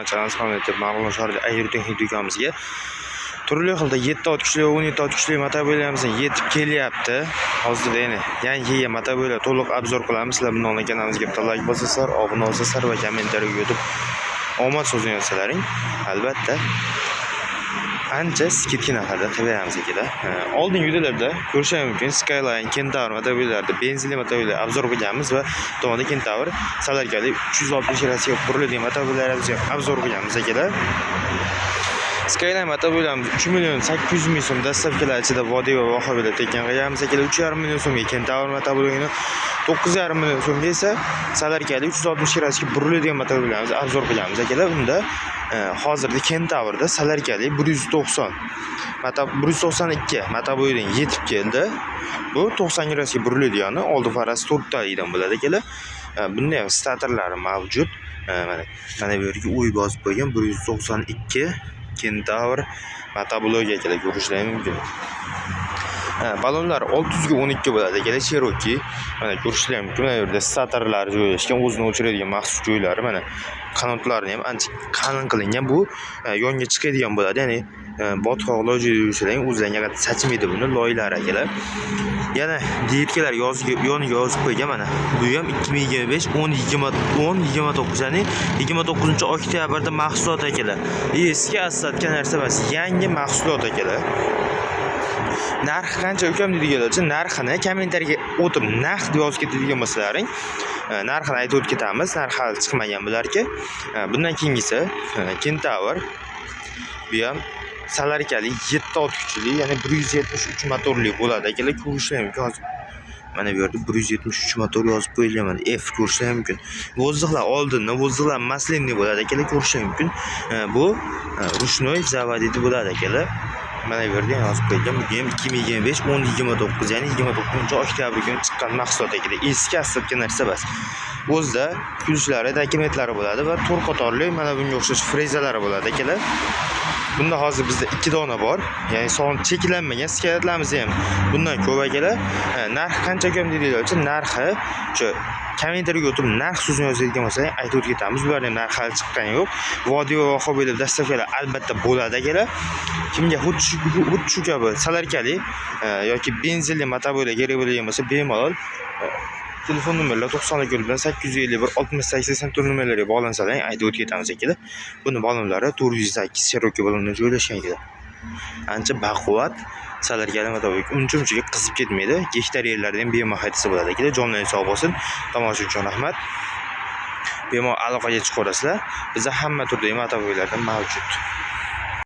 chiqamiz mamlakat Marg'ilon shahrida Agrotexnik do'konimizga. Turli xilda 7 ot kuchli, 17 ot kuchli motoboylarimiz yetib kelyapti. Hozir yana yangi motoboylar to'liq obzor qilamiz. Sizlar bundan kanalimizga bitta like bosasizlar, obuna bo'lsizlar va kommentariy yozib omad so'zini yozsalaring, albatta ancha skidka narxlarda qilib beramiz ekada. Oldingi videolarda ko'rishingiz mumkin Skyline, Kentaur motoboylarda benzinli motoboylar obzor qilganmiz va tomonda Kentaur salarkali 360 gradaga buriladigan motoboylarimizni obzor qilganmiz ekada. Skyline motoboylarimiz 3.800.000 so'm dastavkalar ichida vodiy va vohabilar tekin qilganmiz ekada. 3.5 million so'mga Kentaur motoboyini, 9.5 million so'mga esa salarkali 360 gradaga buriladigan motoboylarimizni obzor qilganmiz ekada. Unda hozirda Kentaurda salarkali 192 motoboydan yetib keldi. Bu 90 gradga buriladigani oldi farasi 4 talidan bo'ladi akalar. Bunda ham statorlari mavjud. Mana bu yerga uy bosib qo'ygan 192 Kentaur motoboyga akalar ko'rishingiz mumkin. Balonlar 600 ga 12 bo'ladi akalar, Cherokee. Mana ko'rishingiz mumkin. Mana bu yerda statorlari joylashgan, o'zini o'chiradigan maxsus joylari. Mana qanotlarni ham ancha qalin qilingan. Bu yonga chiqadigan bo'ladi. Ya'ni botqoqlar joylashgan, o'zlariga sachmaydi buni loylar akalar. Yana dietkalar yoniga yozib qo'ygan mana. Bu ham 2025 10-29, ya'ni 29-oktyabrda mahsulot akalar. Eski aslatgan narsa emas, yangi mahsulot akalar. Narx qancha ukam deydiganlarcha narxini kommentariyaga o'tib narx deb yozib ketadigan bo'lsalaring, narxini aytib o'tib ketamiz. Narx hali chiqmagan bularga. Bundan keyingisi Kentaur. Bu ham salarkali 7 ot kuchli, ya'ni 173 motorli bo'ladi akalar. Ko'rishingiz mumkin hozir. Mana bu yerda 173 motor yozib qo'yilgan. Mana F ko'rishingiz mumkin. Vozdixlar oldinda, vozdixlar maslinli bo'ladi akalar, ko'rishingiz mumkin. Bu rushnoy zavodida bo'ladi akalar. Mana bu yerda yozib qo'yilgan. Bu ham 2025 10-29, ya'ni 29-oktyabr kuni chiqqan mahsulot akalar. Eski aslatgan narsa emas. O'zida kulishlari, dokumentlari bo'ladi va to'rt qatorli mana bunga o'xshash frezalari bo'ladi akalar. Bunda hozir bizda 2 dona bor. Ya'ni son cheklanmagan skalatlarimiz ham bundan ko'p akalar. Narx qancha kam deydilarcha, narxi shu kommentariyaga o'tib narx so'zini yozadigan bo'lsangiz aytib o'tib ketamiz. Bularning narxi hali chiqqani yo'q. Vodiy va vohabilar dastavkalar albatta bo'ladi akalar. Kimga xuddi shu kabi salarkali yoki benzinli motoboylar kerak bo'ladigan bo'lsa, bemalol telefon nomerlar 90 bilan 851 68 nomerlariga bog'lansalar aytib o'tib ketamiz akalar. Buni balonlari 408 Cherokee balonda joylashgan ekan. Ancha baquvvat salarkali motoboy. Uncha-munchaga qizib ketmaydi. Gektar yerlarda ham bemalol haydasa bo'ladi akalar. Jonlaringiz sog' bo'lsin. Tomosha uchun rahmat. Bemalol aloqaga chiqaverasizlar. Bizda hamma turdagi motoboylardan mavjud.